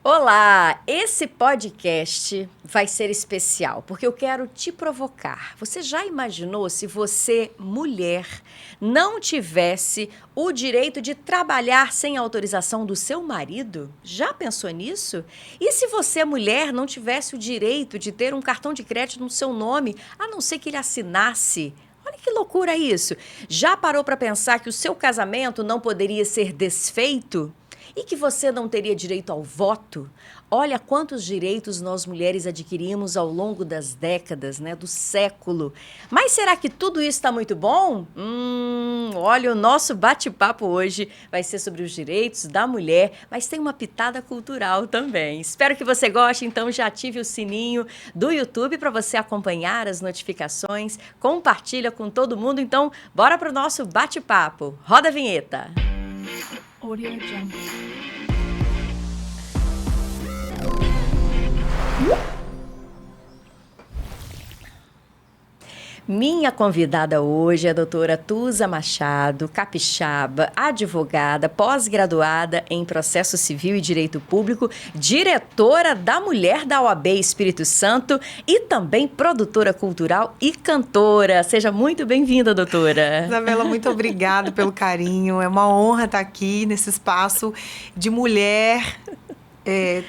Olá, esse podcast vai ser especial porque eu quero te provocar. Você já imaginou se você, mulher, não tivesse o direito de trabalhar sem autorização do seu marido? Já pensou nisso? E se você, mulher, não tivesse o direito de ter um cartão de crédito no seu nome, a não ser que ele assinasse? Olha que loucura isso! Já parou para pensar que o seu casamento não poderia ser desfeito? E que você não teria direito ao voto? Olha quantos direitos nós mulheres adquirimos ao longo das décadas, né, do século. Mas será que tudo isso está muito bom? Olha, o nosso bate-papo hoje vai ser sobre os direitos da mulher, mas tem uma pitada cultural também. Espero que você goste, então já ative o sininho do YouTube para você acompanhar as notificações, compartilha com todo mundo. Então, bora para o nosso bate-papo. Roda a vinheta. Audio Jungle. Minha convidada hoje é a doutora Tusa Machado, capixaba, advogada, pós-graduada em Processo Civil e Direito Público, diretora da Mulher da OAB Espírito Santo e também produtora cultural e cantora. Seja muito bem-vinda, doutora. Isabela, muito obrigada pelo carinho. É uma honra estar aqui nesse espaço de mulher,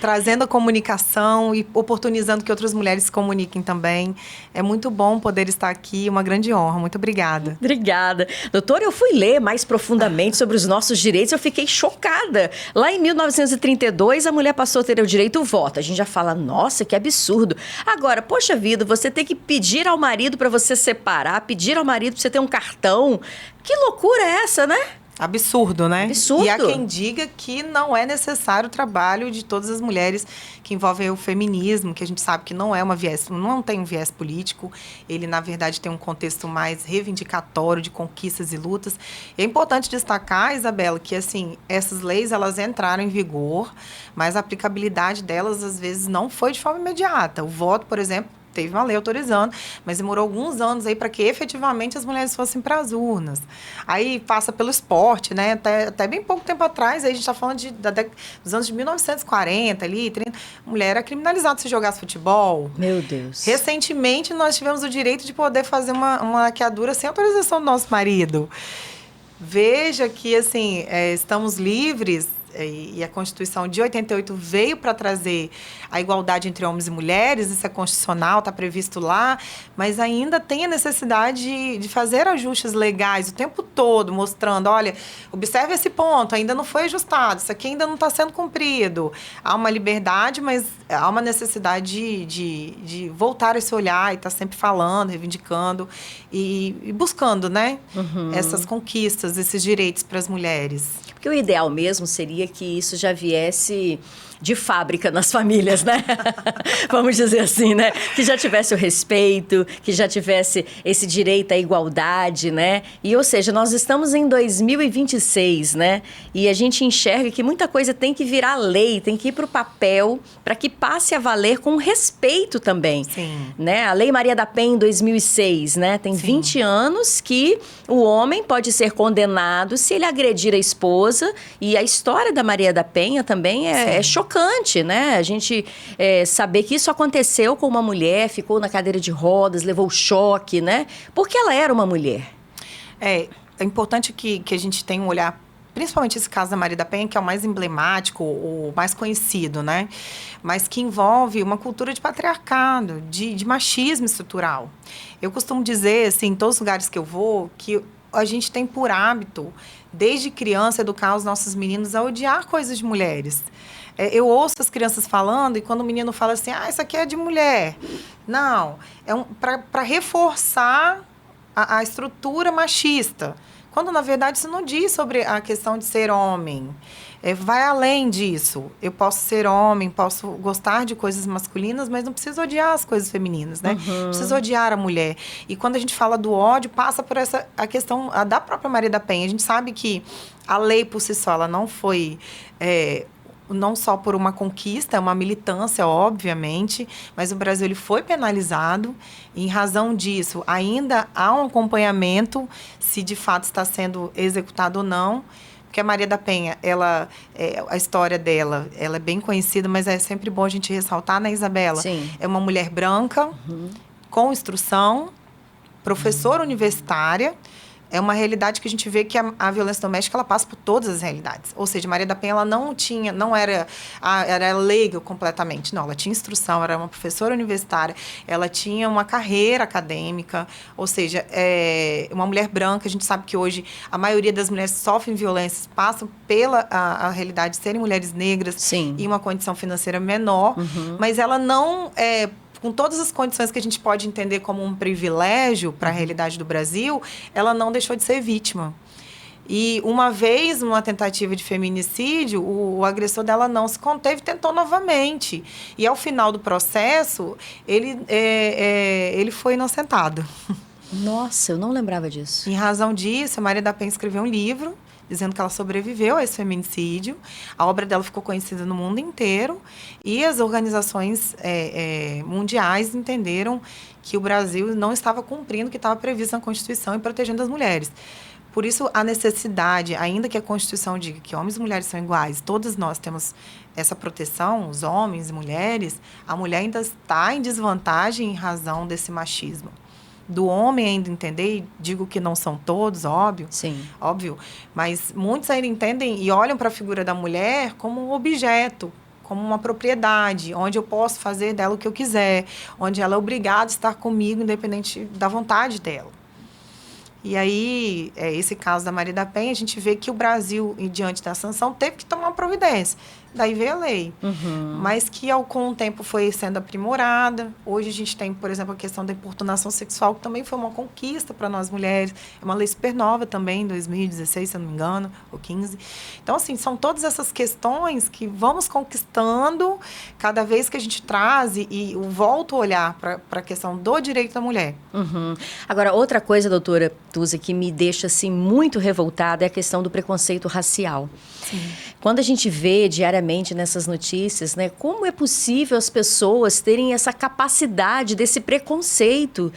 trazendo a comunicação e oportunizando que outras mulheres se comuniquem também. É muito bom poder estar aqui, uma grande honra. Muito obrigada. Obrigada. Doutora, eu fui ler mais profundamente sobre os nossos direitos e eu fiquei chocada. Lá em 1932, a mulher passou a ter o direito ao voto. A gente já fala, nossa, que absurdo. Agora, poxa vida, você tem que pedir ao marido para você separar, pedir ao marido para você ter um cartão. Que loucura é essa, né? Absurdo, né? Absurdo. E há quem diga que não é necessário o trabalho de todas as mulheres que envolvem o feminismo, que a gente sabe que não tem um viés político, ele, na verdade, tem um contexto mais reivindicatório de conquistas e lutas. E é importante destacar, Isabela, que, assim, essas leis, elas entraram em vigor, mas a aplicabilidade delas, às vezes, não foi de forma imediata. O voto, por exemplo, teve uma lei autorizando, mas demorou alguns anos aí para que efetivamente as mulheres fossem para as urnas. Aí passa pelo esporte, né? Até bem pouco tempo atrás, aí a gente está falando dos anos de 1940, ali, 30, mulher era criminalizada se jogasse futebol. Meu Deus. Recentemente, nós tivemos o direito de poder fazer uma laqueadura sem autorização do nosso marido. Veja que, assim, estamos livres. E a Constituição de 88 veio para trazer a igualdade entre homens e mulheres, isso é constitucional, está previsto lá, mas ainda tem a necessidade de fazer ajustes legais o tempo todo, mostrando, olha, observe esse ponto, ainda não foi ajustado, isso aqui ainda não está sendo cumprido. Há uma liberdade, mas há uma necessidade de voltar a esse olhar e estar sempre falando, reivindicando e buscando, né, essas conquistas, esses direitos para as mulheres. Porque o ideal mesmo seria que isso já viesse de fábrica nas famílias, né? Vamos dizer assim, né? Que já tivesse o respeito, que já tivesse esse direito à igualdade, né? E, ou seja, nós estamos em 2026, né? E a gente enxerga que muita coisa tem que virar lei, tem que ir para o papel, para que passe a valer com respeito também. Sim. Né? A Lei Maria da Penha, em 2006, né? Tem 20 anos que o homem pode ser condenado se ele agredir a esposa. E a história da Maria da Penha também é chocante, né? A gente saber que isso aconteceu com uma mulher, ficou na cadeira de rodas, levou choque, né? Porque ela era uma mulher. É importante que a gente tenha um olhar, principalmente esse caso da Maria da Penha, que é o mais emblemático, o mais conhecido, né? Mas que envolve uma cultura de patriarcado, de machismo estrutural. Eu costumo dizer, assim, em todos os lugares que eu vou, que a gente tem por hábito, desde criança, educar os nossos meninos a odiar coisas de mulheres. Eu ouço as crianças falando e quando o menino fala assim, isso aqui é de mulher. Não, para reforçar a estrutura machista. Quando, na verdade, isso não diz sobre a questão de ser homem. Vai além disso. Eu posso ser homem, posso gostar de coisas masculinas, mas não preciso odiar as coisas femininas, né? Não preciso odiar a mulher. E quando a gente fala do ódio, passa por a questão da própria Maria da Penha. A gente sabe que a lei, por si só, ela não foi... não só por uma conquista, é uma militância, obviamente, mas o Brasil ele foi penalizado. E, em razão disso, ainda há um acompanhamento se de fato está sendo executado ou não. porque a Maria da Penha, a história dela, ela é bem conhecida, mas é sempre bom a gente ressaltar, né, Isabela? Sim. É uma mulher branca, com instrução, professora universitária. É uma realidade que a gente vê que a violência doméstica, ela passa por todas as realidades. Ou seja, Maria da Penha, ela não era leiga completamente. Não, ela tinha instrução, era uma professora universitária, ela tinha uma carreira acadêmica. Ou seja, uma mulher branca. A gente sabe que hoje a maioria das mulheres que sofrem violências passam pela a realidade de serem mulheres negras. Sim. E uma condição financeira menor. Mas ela não... com todas as condições que a gente pode entender como um privilégio para a realidade do Brasil, ela não deixou de ser vítima. E uma vez, numa tentativa de feminicídio, o agressor dela não se conteve e tentou novamente. E ao final do processo, ele foi inocentado. Nossa, eu não lembrava disso. Em razão disso, a Maria da Penha escreveu um livro dizendo que ela sobreviveu a esse feminicídio. A obra dela ficou conhecida no mundo inteiro e as organizações mundiais entenderam que o Brasil não estava cumprindo o que estava previsto na Constituição e protegendo as mulheres. Por isso, a necessidade, ainda que a Constituição diga que homens e mulheres são iguais, todos nós temos essa proteção, os homens e mulheres, a mulher ainda está em desvantagem em razão desse machismo. Do homem ainda entender, e digo que não são todos, óbvio. Sim. Óbvio, mas muitos ainda entendem e olham para a figura da mulher como um objeto, como uma propriedade, onde eu posso fazer dela o que eu quiser, onde ela é obrigada a estar comigo, independente da vontade dela. E aí, esse caso da Maria da Penha, a gente vê que o Brasil, diante da sanção, teve que tomar uma providência. Daí veio a lei. Mas que, com o tempo, foi sendo aprimorada. Hoje, a gente tem, por exemplo, a questão da importunação sexual, que também foi uma conquista para nós mulheres. É uma lei super nova também, 2016, se eu não me engano, ou 15. Então, assim, são todas essas questões que vamos conquistando cada vez que a gente traz e volta a olhar para a questão do direito da mulher. Agora, outra coisa, doutora Tusa, que me deixa, assim, muito revoltada é a questão do preconceito racial. Sim. Quando a gente vê diariamente nessas notícias, né, como é possível as pessoas terem essa capacidade desse preconceito?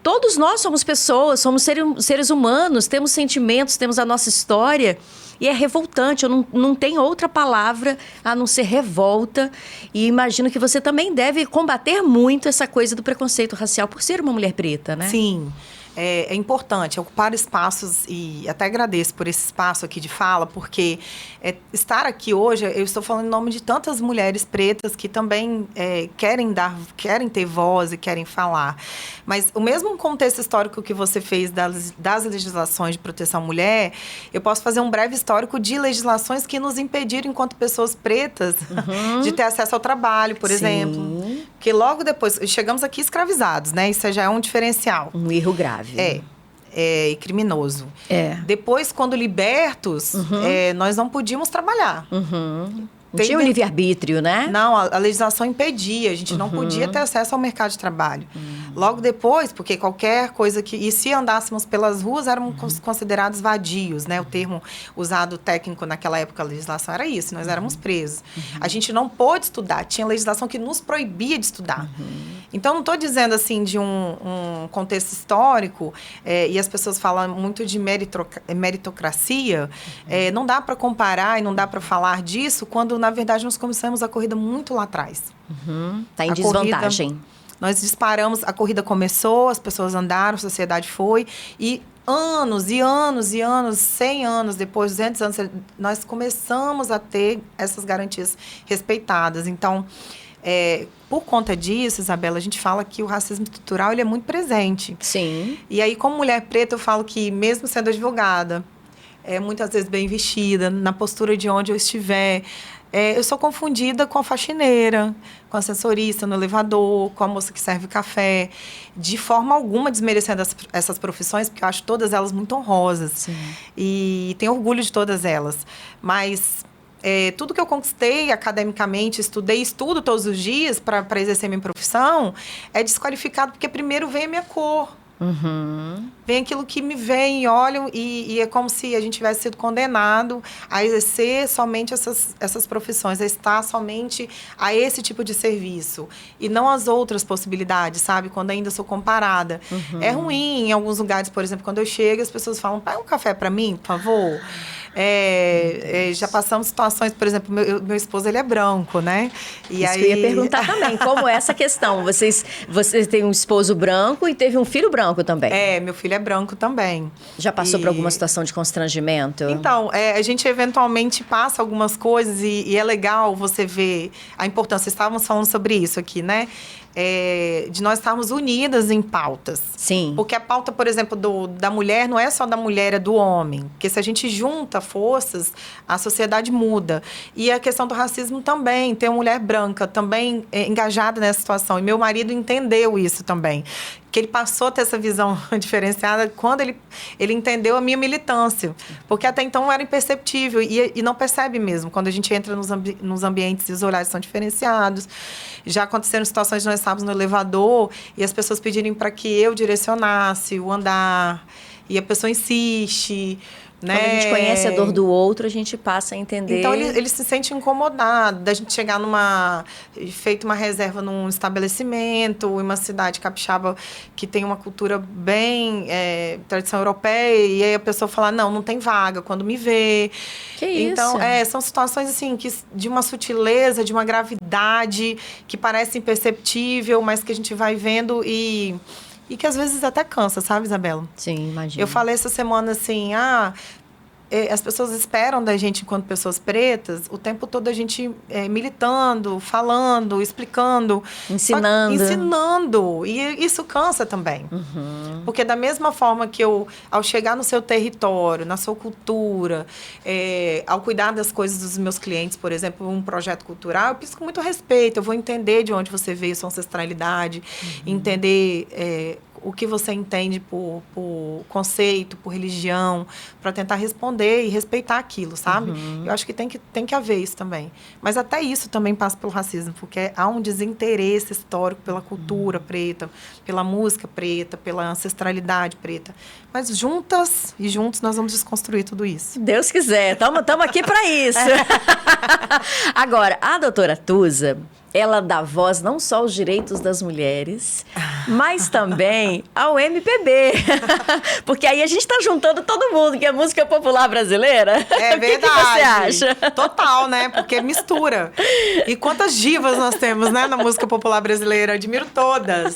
Todos nós somos pessoas, somos seres humanos, temos sentimentos, temos a nossa história. E é revoltante, eu não tenho outra palavra a não ser revolta. E imagino que você também deve combater muito essa coisa do preconceito racial por ser uma mulher preta, né? Sim. É importante ocupar espaços, e até agradeço por esse espaço aqui de fala, porque estar aqui hoje, eu estou falando em nome de tantas mulheres pretas que também querem ter voz e querem falar. Mas o mesmo contexto histórico que você fez das legislações de proteção à mulher, eu posso fazer um breve histórico de legislações que nos impediram, enquanto pessoas pretas, de ter acesso ao trabalho, por exemplo. Porque logo depois, chegamos aqui escravizados, né? Isso já é um diferencial. Um erro grave. E criminoso. Depois, quando libertos, nós não podíamos trabalhar. Não tinha o livre-arbítrio, né? Não, a legislação impedia. A gente não podia ter acesso ao mercado de trabalho. Logo depois, porque qualquer coisa que... E se andássemos pelas ruas, éramos considerados vadios, né? O termo usado técnico naquela época, a legislação era isso. Nós éramos presos. A gente não pôde estudar. Tinha legislação que nos proibia de estudar. Então, não estou dizendo, assim, de um contexto histórico, e as pessoas falam muito de meritocracia. Não dá para comparar e não dá para falar disso quando, na verdade, nós começamos a corrida muito lá atrás. Está em desvantagem. Nós disparamos, a corrida começou, as pessoas andaram, a sociedade foi, e anos e anos e anos, 100 anos depois, 200 anos, nós começamos a ter essas garantias respeitadas. Então, por conta disso, Isabela, a gente fala que o racismo estrutural ele é muito presente. Sim. E aí, como mulher preta, eu falo que, mesmo sendo advogada, muitas vezes bem vestida, na postura de onde eu estiver, eu sou confundida com a faxineira, com a ascensorista no elevador, com a moça que serve café, de forma alguma desmerecendo essas profissões, porque eu acho todas elas muito honrosas. Sim. E tenho orgulho de todas elas. Mas tudo que eu conquistei academicamente, estudo todos os dias para exercer minha profissão, é desqualificado porque primeiro vem a minha cor. Vem aquilo que me vem, olham, e é como se a gente tivesse sido condenado a exercer somente essas profissões, a estar somente a esse tipo de serviço, e não as outras possibilidades, sabe? Quando ainda sou comparada. É ruim em alguns lugares, por exemplo, quando eu chego, as pessoas falam, pega um café para mim, por favor. Já passamos situações, por exemplo, meu esposo, ele é branco, né? Isso que eu ia perguntar também, como é essa questão? Vocês têm um esposo branco e teve um filho branco também? Meu filho é branco também. Já passou por alguma situação de constrangimento? Então, a gente eventualmente passa algumas coisas e é legal você ver a importância. Estávamos falando sobre isso aqui, né? De nós estarmos unidas em pautas. Sim. Porque a pauta, por exemplo, da mulher não é só da mulher, é do homem. Porque se a gente junta forças, a sociedade muda. E a questão do racismo também. Tem uma mulher branca também engajada nessa situação. E meu marido entendeu isso também. Que ele passou a ter essa visão diferenciada quando ele entendeu a minha militância. Porque até então era imperceptível e não percebe mesmo. Quando a gente entra nos ambientes e os olhares são diferenciados. Já aconteceram situações de nós estávamos no elevador e as pessoas pedirem para que eu direcionasse o andar. E a pessoa insiste. Né? Quando a gente conhece a dor do outro, a gente passa a entender. Então, ele se sente incomodado da gente chegar feito uma reserva num estabelecimento, em uma cidade capixaba que tem uma cultura bem tradição europeia, e aí a pessoa fala, não tem vaga, quando me vê. Que isso? Então, são situações, assim, de uma sutileza, de uma gravidade, que parece imperceptível, mas que a gente vai vendo e que às vezes até cansa, sabe, Isabela? Sim, imagino. Eu falei essa semana assim, as pessoas esperam da gente, enquanto pessoas pretas, o tempo todo a gente militando, falando, explicando. Ensinando. E isso cansa também. Uhum. Porque da mesma forma que ao chegar no seu território, na sua cultura, ao cuidar das coisas dos meus clientes, por exemplo, um projeto cultural, eu penso com muito respeito. Eu vou entender de onde você veio, sua ancestralidade, entender o que você entende por conceito, por religião, para tentar responder e respeitar aquilo, sabe? Uhum. Eu acho que tem que haver isso também. Mas até isso também passa pelo racismo, porque há um desinteresse histórico pela cultura preta, pela música preta, pela ancestralidade preta. Mas juntas e juntos nós vamos desconstruir tudo isso. Deus quiser, estamos aqui para isso. Agora, a doutora Tusa, ela dá voz não só aos direitos das mulheres, mas também ao MPB. Porque aí a gente está juntando todo mundo, que é música popular brasileira. É verdade. O que você acha? Total, né? Porque mistura. E quantas divas nós temos, né, na música popular brasileira? Admiro todas.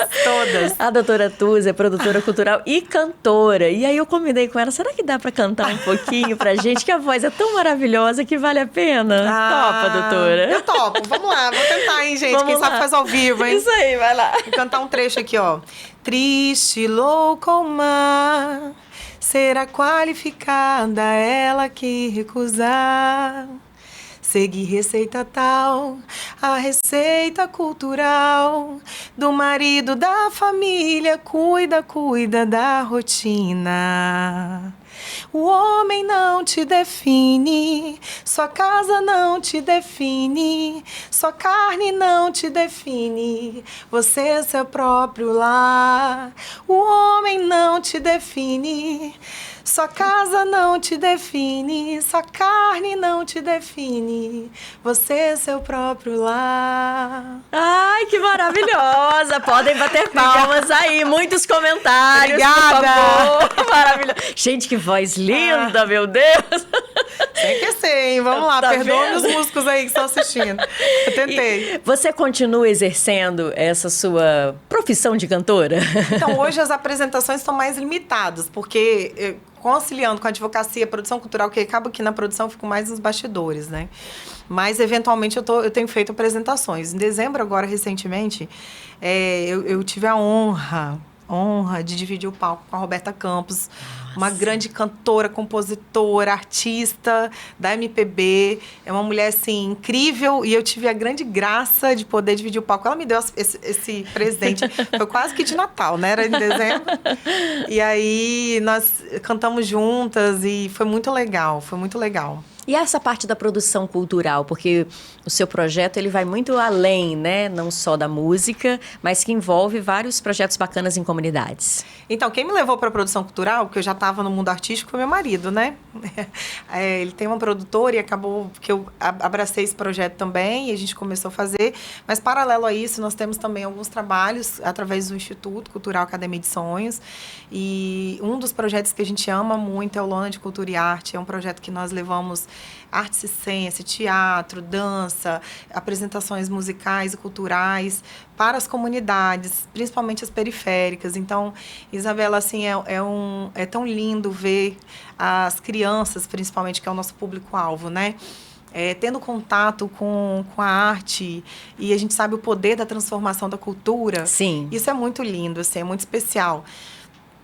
A doutora Tusa é produtora cultural e cantora. E aí eu combinei com ela, será que dá para cantar um pouquinho pra gente? Que a voz é tão maravilhosa que vale a pena. Topa, doutora? Eu topo. Vamos lá, vou tentar, hein, gente? Quem sabe faz ao vivo, hein? Isso aí, vai lá. Vou cantar um trecho aqui, ó. Triste, louco ao mar, será qualificada ela que recusar. Seguir receita tal, a receita cultural do marido da família, cuida da rotina. O homem não te define, sua casa não te define, sua carne não te define, você é seu próprio lar. O homem não te define, sua casa não te define, sua carne não te define, você é seu próprio lar. Ai, que maravilhosa! Podem bater palmas aí, muitos comentários, Obrigada. por favor. Maravilhosa. Gente, que voz linda, meu Deus! Tem que ser, hein? Vamos lá, Tá perdoe vendo? os músicos aí que estão assistindo. Eu tentei. E você continua exercendo essa sua profissão de cantora? Então, hoje as apresentações estão mais limitadas, porque conciliando com a advocacia, a produção cultural, que acaba que na produção eu fico mais nos bastidores, né? Mas, eventualmente, eu tenho feito apresentações. Em dezembro, agora, recentemente, eu tive a honra de dividir o palco com a Roberta Campos, uma grande cantora, compositora, artista da MPB. É uma mulher, assim, incrível. E eu tive a grande graça de poder dividir o palco. Ela me deu esse presente. Foi quase que de Natal, né? Era em dezembro. E aí, nós cantamos juntas e foi muito legal. Foi muito legal. E essa parte da produção cultural, porque o seu projeto ele vai muito além, né? Não só da música, mas que envolve vários projetos bacanas em comunidades. Então, quem me levou para a produção cultural, porque eu já estava no mundo artístico, foi meu marido, né? Ele tem uma produtora e acabou que eu abracei esse projeto também e a gente começou a fazer. Mas, paralelo a isso, nós temos também alguns trabalhos através do Instituto Cultural Academia de Sonhos. E um dos projetos que a gente ama muito é o Lona de Cultura e Arte. É um projeto que nós levamos arte e ciência, teatro, dança, apresentações musicais e culturais para as comunidades, principalmente as periféricas. Então, Isabela, assim, é tão lindo ver as crianças, principalmente, que é o nosso público-alvo, né? Tendo contato com a arte, e a gente sabe o poder da transformação da cultura. Sim. Isso é muito lindo, assim, é muito especial.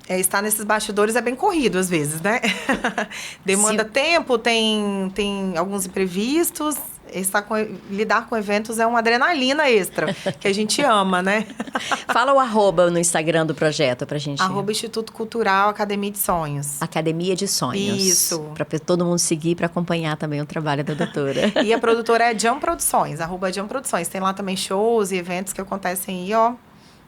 Estar nesses bastidores é bem corrido, às vezes, né? Demanda tempo, tem alguns imprevistos. Lidar com eventos é uma adrenalina extra, que a gente ama, né? Fala o arroba no Instagram do projeto pra gente. @Instituto Cultural Academia de Sonhos. Academia de Sonhos. Isso. Pra todo mundo seguir, pra acompanhar também o trabalho da doutora. E a produtora é Jam Produções, @Jam Produções. Tem lá também shows e eventos que acontecem aí, ó.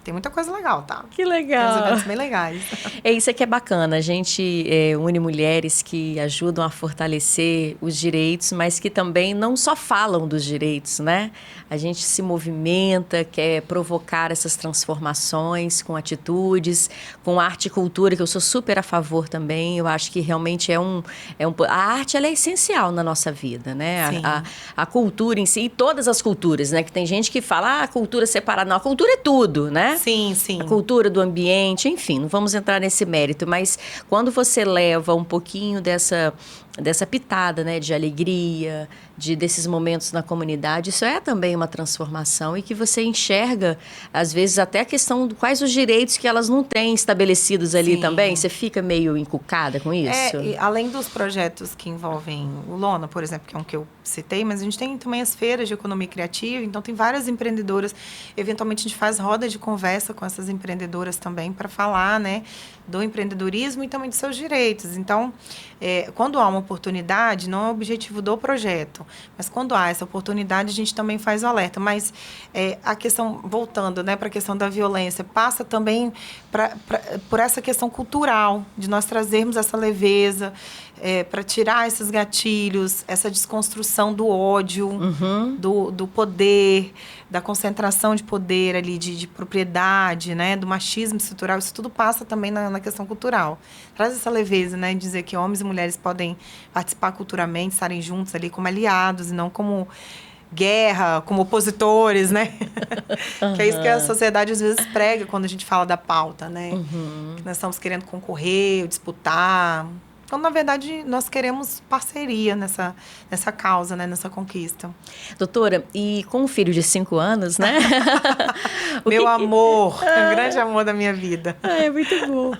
Tem muita coisa legal, tá? Que legal. Tem uns eventos bem legais. Isso aqui é bacana. A gente une mulheres que ajudam a fortalecer os direitos, mas que também não só falam dos direitos, né? A gente se movimenta, quer provocar essas transformações com atitudes, com arte e cultura, que eu sou super a favor também. Eu acho que realmente a arte ela é essencial na nossa vida, né? A cultura em si, e todas as culturas, né? Que tem gente que fala, a cultura separada. Não, a cultura é tudo, né? Sim, sim. A cultura do ambiente, enfim, não vamos entrar nesse mérito, mas quando você leva um pouquinho dessa pitada, né, de alegria, desses momentos na comunidade, isso é também uma transformação e que você enxerga, às vezes, até a questão de quais os direitos que elas não têm estabelecidos ali. Sim. Também. Você fica meio encucada com isso? E além dos projetos que envolvem o Lona, por exemplo, que é um que eu citei, mas a gente tem também as feiras de economia criativa, então tem várias empreendedoras. Eventualmente, a gente faz roda de conversa com essas empreendedoras também para falar, né, do empreendedorismo e também dos seus direitos. Então, quando há uma oportunidade, não é o objetivo do projeto, mas quando há essa oportunidade, a gente também faz o alerta. Mas a questão, voltando, né, para a questão da violência, passa também por essa questão cultural, de nós trazermos essa leveza, para tirar esses gatilhos, essa desconstrução do ódio, do poder, da concentração de poder ali, de propriedade, né, do machismo estrutural. Isso tudo passa também na questão cultural. Traz essa leveza, né, dizer que homens e mulheres podem participar culturalmente, estarem juntos ali como aliados e não como guerra, como opositores, né? Que é isso que a sociedade às vezes prega quando a gente fala da pauta, né? Que nós estamos querendo concorrer, disputar. Então, na verdade, nós queremos parceria nessa causa, né? Nessa conquista. Doutora, e com um filho de 5 anos, né? Meu amor, é um grande amor da minha vida. É muito bom.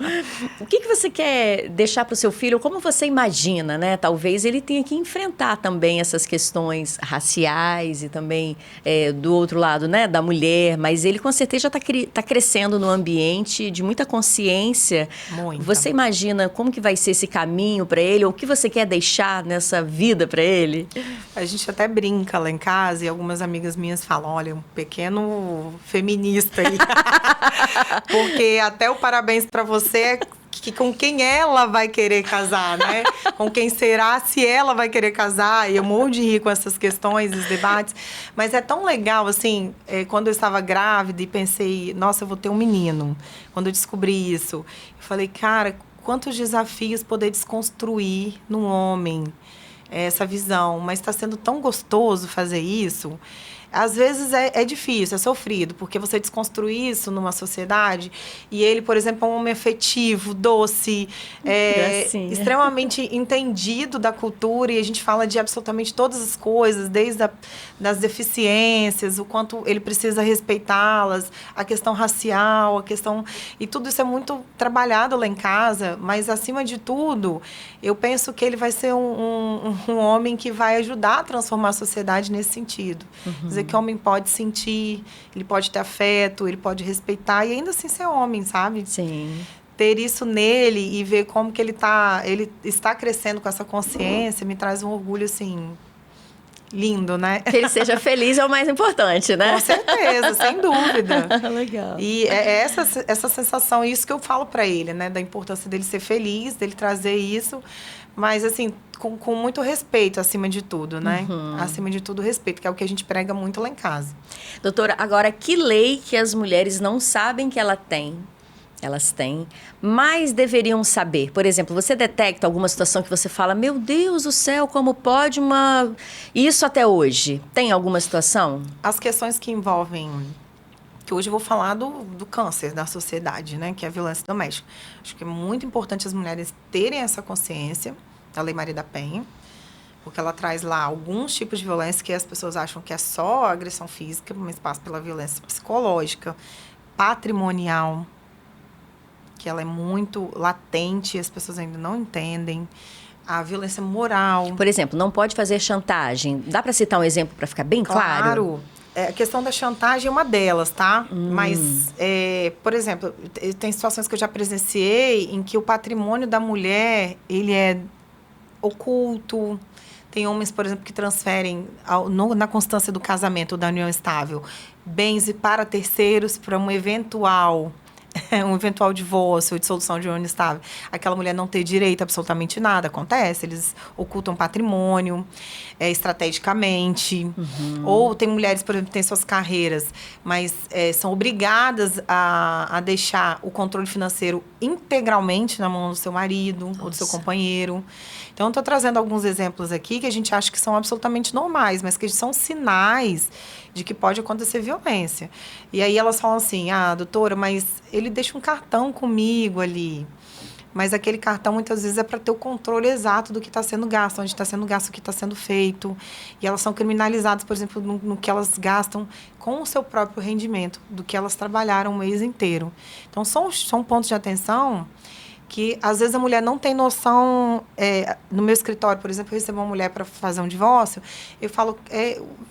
O que você quer deixar para o seu filho? Como você imagina, né? Talvez ele tenha que enfrentar também essas questões raciais e também do outro lado, né? Da mulher. Mas ele, com certeza, já está crescendo num ambiente de muita consciência. Muito. Você imagina como que vai ser esse caminho para ele? Ou o que você quer deixar nessa vida para ele? A gente até brinca lá em casa e algumas amigas minhas falam, olha, um pequeno feminista aí. Porque até o parabéns para você é que com quem ela vai querer casar, né? Com quem será se ela vai querer casar? E eu morro de rir com essas questões, esses debates. Mas é tão legal, assim, quando eu estava grávida e pensei, nossa, eu vou ter um menino. Quando eu descobri isso, eu falei, cara, quantos desafios poder desconstruir num homem essa visão. Mas está sendo tão gostoso fazer isso. Às vezes é difícil, é sofrido, porque você desconstruir isso numa sociedade e ele, por exemplo, é um homem afetivo, doce, extremamente entendido da cultura e a gente fala de absolutamente todas as coisas, desde das deficiências, o quanto ele precisa respeitá-las, a questão racial, a questão... E tudo isso é muito trabalhado lá em casa, mas, acima de tudo, eu penso que ele vai ser um homem que vai ajudar a transformar a sociedade nesse sentido. Dizer que o homem pode sentir, ele pode ter afeto, ele pode respeitar e ainda assim ser homem, sabe? Sim. ter isso nele e ver como que ele está crescendo com essa consciência me traz um orgulho, assim, lindo, né? Que ele seja feliz é o mais importante, né? Com certeza, sem dúvida. Legal. E é essa sensação, isso que eu falo para ele, né? Da importância dele ser feliz, dele trazer isso, mas, assim, com muito respeito, acima de tudo, né? Acima de tudo, respeito, que é o que a gente prega muito lá em casa. Doutora, agora, que lei que as mulheres não sabem que elas têm, mas deveriam saber? Por exemplo, você detecta alguma situação que você fala, meu Deus do céu, como pode isso até hoje? Tem alguma situação? As questões que envolvem... que hoje eu vou falar do câncer da sociedade, né? Que é a violência doméstica. Acho que é muito importante as mulheres terem essa consciência da Lei Maria da Penha, porque ela traz lá alguns tipos de violência que as pessoas acham que é só agressão física, mas passa pela violência psicológica, patrimonial, que ela é muito latente, as pessoas ainda não entendem. A violência moral. Por exemplo, não pode fazer chantagem. Dá para citar um exemplo para ficar bem claro? Claro. A questão da chantagem é uma delas, tá? Mas, por exemplo, tem situações que eu já presenciei em que o patrimônio da mulher, ele é oculto. Tem homens, por exemplo, que transferem na constância do casamento, da união estável, bens para terceiros para um eventual divórcio ou dissolução de união estável. Aquela mulher não ter direito a absolutamente nada. Acontece, eles ocultam patrimônio estrategicamente. Ou tem mulheres, por exemplo, que têm suas carreiras, mas são obrigadas a deixar o controle financeiro integralmente na mão do seu marido ou do seu companheiro. Então, eu estou trazendo alguns exemplos aqui que a gente acha que são absolutamente normais, mas que são sinais de que pode acontecer violência. E aí elas falam assim, doutora, mas ele deixa um cartão comigo ali. Mas aquele cartão, muitas vezes, é para ter o controle exato do que está sendo gasto, onde está sendo gasto, o que está sendo feito. E elas são criminalizadas, por exemplo, no que elas gastam com o seu próprio rendimento, do que elas trabalharam o mês inteiro. Então, são pontos de atenção que, às vezes, a mulher não tem noção. No meu escritório, por exemplo, eu recebo uma mulher para fazer um divórcio, eu falo,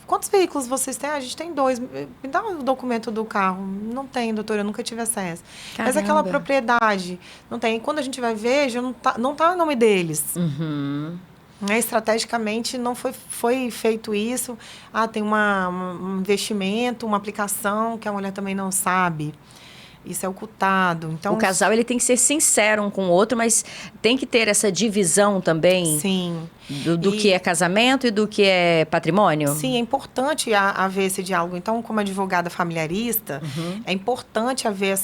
quantos veículos vocês têm? A gente tem 2. Me dá o documento do carro. Não tem, doutora, eu nunca tive acesso. Caramba. Mas aquela propriedade, não tem. Quando a gente vai ver, já não tá em nome deles. Estrategicamente, não foi feito isso. Tem um investimento, uma aplicação que a mulher também não sabe. Isso é ocultado. Então, o casal ele tem que ser sincero um com o outro, mas tem que ter essa divisão também. Sim. Do que é casamento e do que é patrimônio? Sim, é importante haver esse diálogo. Então, como advogada familiarista, é importante haver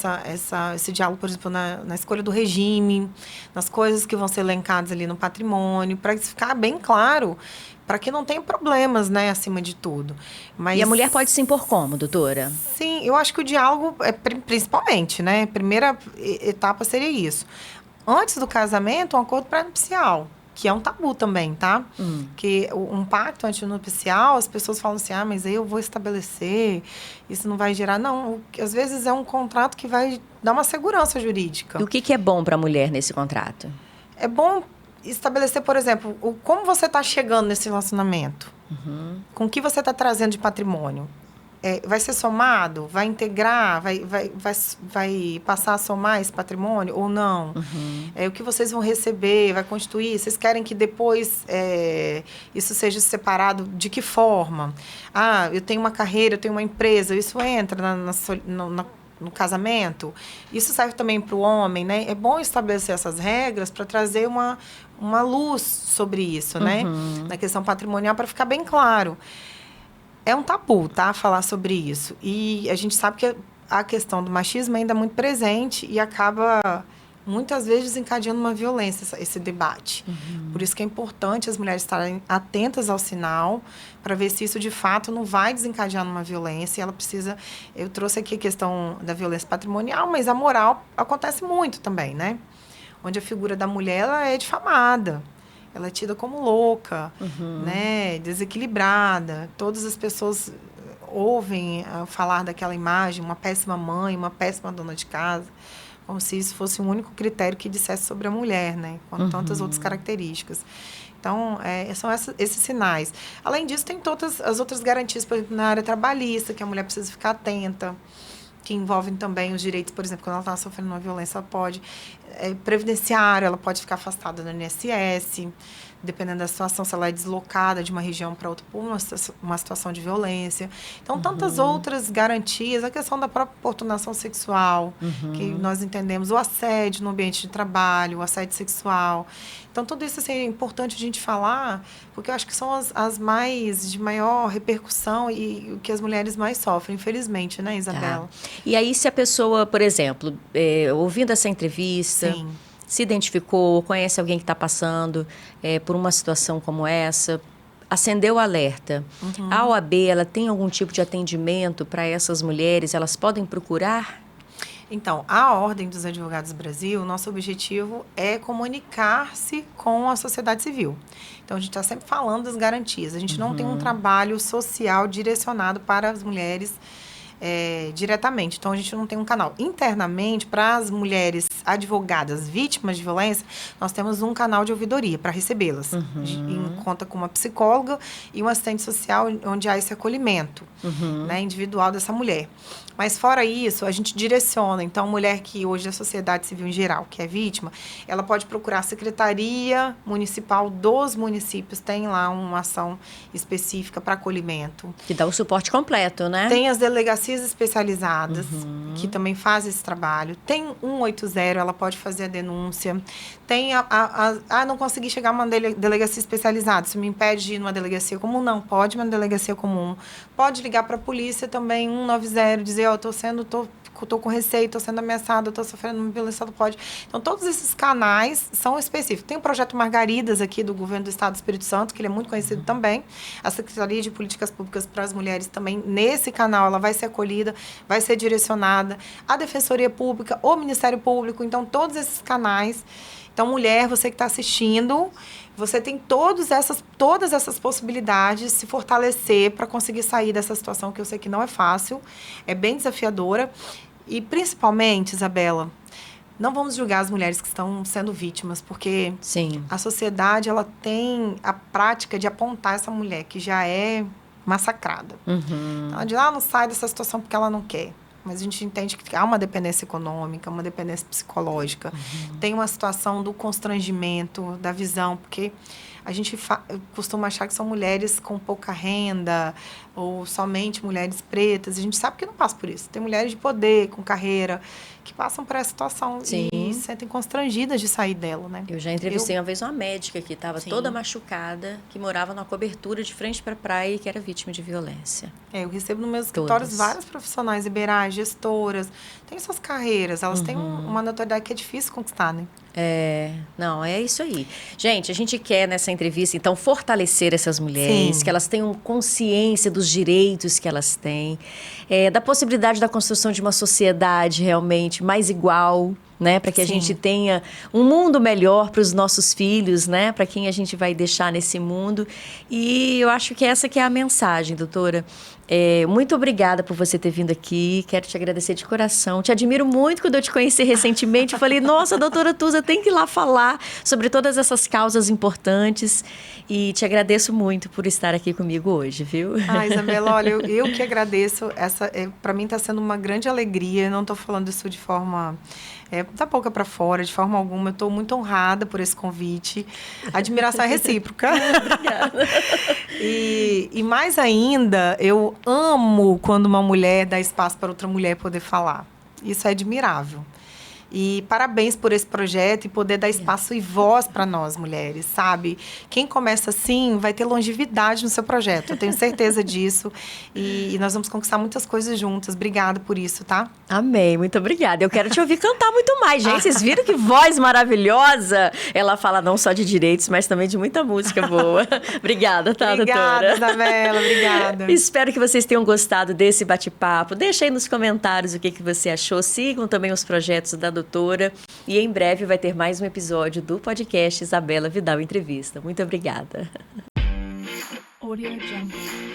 esse diálogo, por exemplo, na escolha do regime, nas coisas que vão ser elencadas ali no patrimônio, para ficar bem claro, para que não tenha problemas, né, acima de tudo. Mas, e a mulher pode se impor como, doutora? Sim, eu acho que o diálogo é principalmente, né? Primeira etapa seria isso. Antes do casamento, um acordo pré-nupcial, que é um tabu também, tá? Que um pacto antinupcial, as pessoas falam assim, mas aí eu vou estabelecer, isso não vai gerar... Não, às vezes é um contrato que vai dar uma segurança jurídica. E o que é bom para a mulher nesse contrato? É bom estabelecer, por exemplo, como você está chegando nesse relacionamento. Com o que você está trazendo de patrimônio. Vai ser somado? Vai integrar? Vai passar a somar esse patrimônio ou não? O que vocês vão receber? Vai constituir? Vocês querem que depois isso seja separado? De que forma? Eu tenho uma carreira, eu tenho uma empresa. Isso entra no casamento? Isso serve também para o homem, né? É bom estabelecer essas regras para trazer uma luz sobre isso, né? Na questão patrimonial, para ficar bem claro. É um tabu, tá? Falar sobre isso. E a gente sabe que a questão do machismo ainda é muito presente e acaba, muitas vezes, desencadeando uma violência, esse debate. Por isso que é importante as mulheres estarem atentas ao sinal para ver se isso, de fato, não vai desencadear numa violência. Ela precisa... Eu trouxe aqui a questão da violência patrimonial, mas a moral acontece muito também, né? Onde a figura da mulher ela é difamada. Ela é tida como louca, né? Desequilibrada. Todas as pessoas ouvem falar daquela imagem, uma péssima mãe, uma péssima dona de casa, como se isso fosse o único critério que dissesse sobre a mulher, né? Com tantas outras características. Então, são esses sinais. Além disso, tem todas as outras garantias, por exemplo, na área trabalhista, que a mulher precisa ficar atenta. que envolvem também os direitos, por exemplo, quando ela está sofrendo uma violência, ela pode previdenciário, ela pode ficar afastada do INSS, dependendo da situação, se ela é deslocada de uma região para outra por uma situação de violência. Então, tantas outras garantias, a questão da própria oportunação sexual, que nós entendemos, o assédio no ambiente de trabalho, o assédio sexual. Então, tudo isso assim, é importante a gente falar, porque eu acho que são as mais de maior repercussão e o que as mulheres mais sofrem, infelizmente, né, Isabela? E aí, se a pessoa, por exemplo, ouvindo essa entrevista, Sim. se identificou, conhece alguém que está passando por uma situação como essa, acendeu o alerta. A OAB, ela tem algum tipo de atendimento para essas mulheres? Elas podem procurar? Então, a Ordem dos Advogados do Brasil, nosso objetivo é comunicar-se com a sociedade civil. Então, a gente está sempre falando das garantias. A gente não tem um trabalho social direcionado para as mulheres diretamente. Então, a gente não tem um canal. Internamente, para as mulheres advogadas vítimas de violência, nós temos um canal de ouvidoria para recebê-las. Conta com uma psicóloga e um assistente social, onde há esse acolhimento né, individual dessa mulher. Mas, fora isso, a gente direciona. Então, mulher que hoje a sociedade civil em geral, que é vítima, ela pode procurar a Secretaria Municipal dos municípios. Tem lá uma ação específica para acolhimento. Que dá o suporte completo, né? Tem as delegacias especializadas, que também fazem esse trabalho. Tem 180, ela pode fazer a denúncia. Tem não consegui chegar a uma delegacia especializada. Isso me impede de ir numa delegacia comum? Não, pode ir numa delegacia comum. Pode ligar para a polícia também, 190, dizer, tô com receio, tô sendo ameaçada, tô sofrendo uma violência, pode. Então, todos esses canais são específicos. Tem o projeto Margaridas aqui do governo do Estado do Espírito Santo, que ele é muito conhecido também. A Secretaria de Políticas Públicas para as Mulheres também, nesse canal, ela vai ser acolhida, vai ser direcionada. A Defensoria Pública, o Ministério Público, então, todos esses canais. Então, mulher, você que está assistindo, você tem todas essas possibilidades de se fortalecer para conseguir sair dessa situação, que eu sei que não é fácil, é bem desafiadora. E, principalmente, Isabela, não vamos julgar as mulheres que estão sendo vítimas, porque Sim. a sociedade ela tem a prática de apontar essa mulher que já é massacrada. Ela diz, não sai dessa situação porque ela não quer. Mas a gente entende que há uma dependência econômica, uma dependência psicológica. Tem uma situação do constrangimento, da visão, porque a gente costuma achar que são mulheres com pouca renda ou somente mulheres pretas. A gente sabe que não passa por isso. Tem mulheres de poder, com carreira, que passam por essa situação e se sentem constrangidas de sair dela, né? Eu já entrevistei uma vez uma médica que estava toda machucada, que morava numa cobertura de frente para a praia e que era vítima de violência. Eu recebo nos meus escritórios vários profissionais liberais, gestoras, têm suas carreiras, elas têm uma notoriedade que é difícil conquistar, né? Não, é isso aí. Gente, a gente quer nessa entrevista, então, fortalecer essas mulheres, que elas tenham consciência dos direitos que elas têm, da possibilidade da construção de uma sociedade realmente mais igual, né? Para que a gente tenha um mundo melhor para os nossos filhos, né? Para quem a gente vai deixar nesse mundo. E eu acho que essa que é a mensagem, doutora. Muito obrigada por você ter vindo aqui. Quero te agradecer de coração. Te admiro muito. Quando eu te conheci recentemente, eu falei, nossa, doutora Tusa tem que ir lá falar sobre todas essas causas importantes. E te agradeço muito por estar aqui comigo hoje, viu? Isabela, olha, eu que agradeço. Para mim está sendo uma grande alegria. Eu não estou falando isso de forma da boca para fora, de forma alguma. Eu estou muito honrada por esse convite. Admiração é recíproca. Obrigada. E mais ainda, eu amo quando uma mulher dá espaço para outra mulher poder falar. Isso é admirável. E parabéns por esse projeto e poder dar espaço e voz para nós, mulheres, sabe? Quem começa assim vai ter longevidade no seu projeto, eu tenho certeza disso. E nós vamos conquistar muitas coisas juntas. Obrigada por isso, tá? Amém, muito obrigada. Eu quero te ouvir cantar muito mais, gente. Vocês viram que voz maravilhosa? Ela fala não só de direitos, mas também de muita música boa. Obrigada, tá, Obrigada, doutora? Isabela, obrigada. Espero que vocês tenham gostado desse bate-papo. Deixa aí nos comentários o que você achou. Sigam também os projetos da doutora. E em breve vai ter mais um episódio do podcast Isabela Vidal Entrevista. Muito obrigada. Audio Jungle.